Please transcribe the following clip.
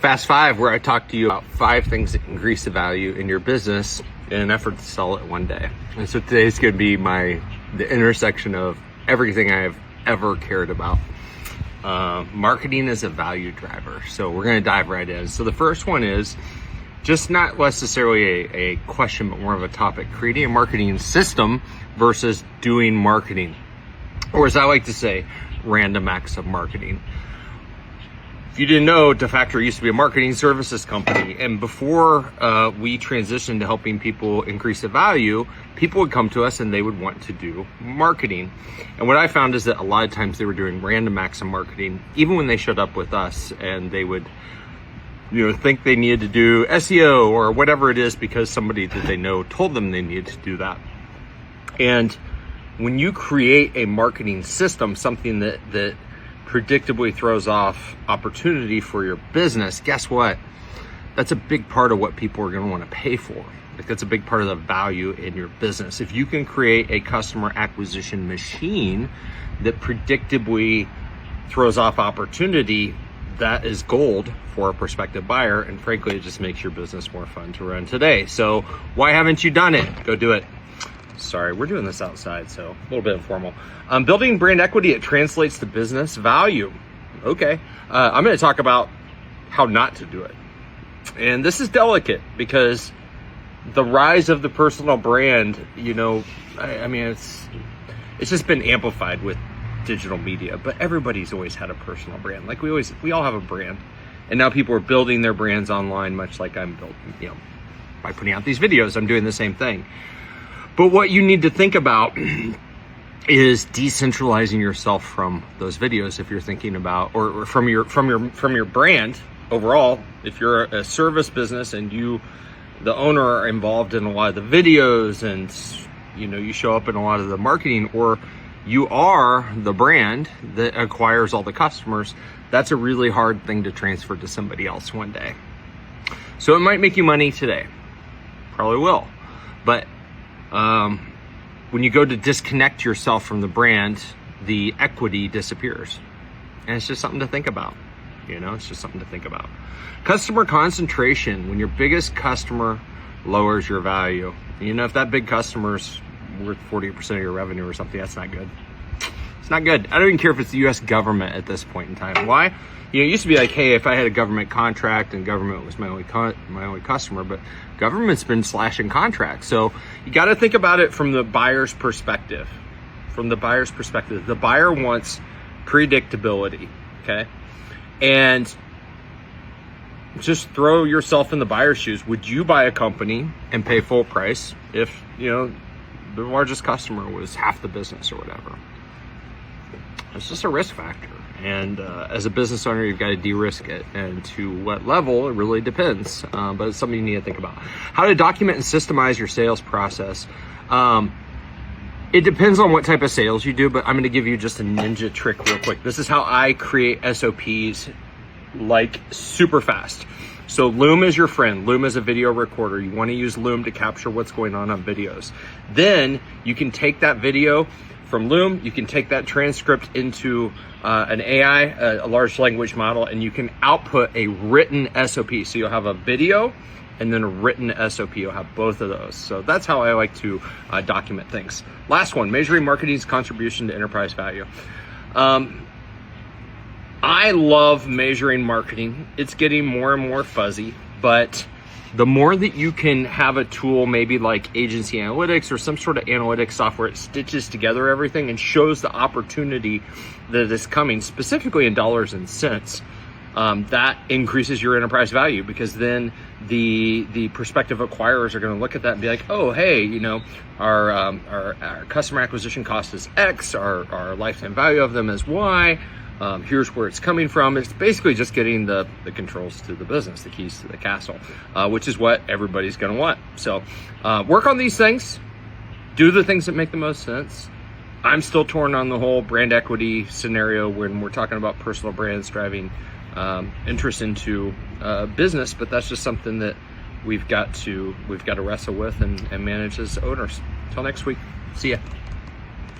Fast Five, where I talk to you about 5 things that increase the value in your business in an effort to sell it one day. And so today's going to be the intersection of everything I've ever cared about. Marketing is a value driver. So we're going to dive right in. So the first one is just not necessarily a question, but more of a topic: creating a marketing system versus doing marketing, or as I like to say, random acts of marketing. If you didn't know, DeFactor used to be a marketing services company, and before we transitioned to helping people increase the value, people would come to us and they would want to do marketing. And what I found is that a lot of times they were doing random acts of marketing, even when they showed up with us, and they would think they needed to do SEO or whatever it is because somebody that they know told them they needed to do that. And when you create a marketing system, something that predictably throws off opportunity for your business, guess what? That's a big part of what people are going to want to pay for. Like, that's a big part of the value in your business. If you can create a customer acquisition machine that predictably throws off opportunity, that is gold for a prospective buyer. And frankly, it just makes your business more fun to run today. So why haven't you done it? Go do it. Sorry, we're doing this outside, so a little bit informal. Building brand equity, it translates to business value. Okay, I'm going to talk about how not to do it. And this is delicate because the rise of the personal brand, I mean, it's just been amplified with digital media, but everybody's always had a personal brand. Like we all have a brand. And now people are building their brands online, much like I'm building, by putting out these videos, I'm doing the same thing. But what you need to think about is decentralizing yourself from those videos if you're thinking about, or from your brand overall. If you're a service business and the owner, are involved in a lot of the videos, and you show up in a lot of the marketing, or you are the brand that acquires all the customers, that's a really hard thing to transfer to somebody else one day. So it might make you money today, probably will, but when you go to disconnect yourself from the brand, the equity disappears. And it's just something to think about. It's just something to think about. Customer concentration. When your biggest customer lowers your value, if that big customer's worth 40% of your revenue or something, that's not good. It's not good. I don't even care if it's the US government at this point in time. Why? It used to be like, hey, if I had a government contract and government was my only customer, but government's been slashing contracts. So you got to think about it from the buyer's perspective. From the buyer's perspective, the buyer wants predictability, okay? And just throw yourself in the buyer's shoes. Would you buy a company and pay full price if, the largest customer was half the business or whatever? It's just a risk factor. And as a business owner, you've got to de-risk it. And to what level, it really depends. But it's something you need to think about. How to document and systemize your sales process. It depends on what type of sales you do, but I'm going to give you just a ninja trick real quick. This is how I create SOPs like super fast. So Loom is your friend. Loom is a video recorder. You want to use Loom to capture what's going on videos. Then you can take that video from Loom, you can take that transcript into an AI, a large language model, and you can output a written SOP. So you'll have a video and then a written SOP. You'll have both of those. So that's how I like to document things. Last one, measuring marketing's contribution to enterprise value. I love measuring marketing. It's getting more and more fuzzy, but the more that you can have a tool, maybe like agency analytics or some sort of analytics software, it stitches together everything and shows the opportunity that is coming, specifically in dollars and cents, that increases your enterprise value, because then the prospective acquirers are going to look at that and be like, oh, hey, our customer acquisition cost is X, our lifetime value of them is Y. Here's where it's coming from. It's basically just getting the controls to the business, the keys to the castle, which is what everybody's going to want. So work on these things. Do the things that make the most sense. I'm still torn on the whole brand equity scenario when we're talking about personal brands driving interest into business, but that's just something that we've got to wrestle with and manage as owners. Until next week, see ya.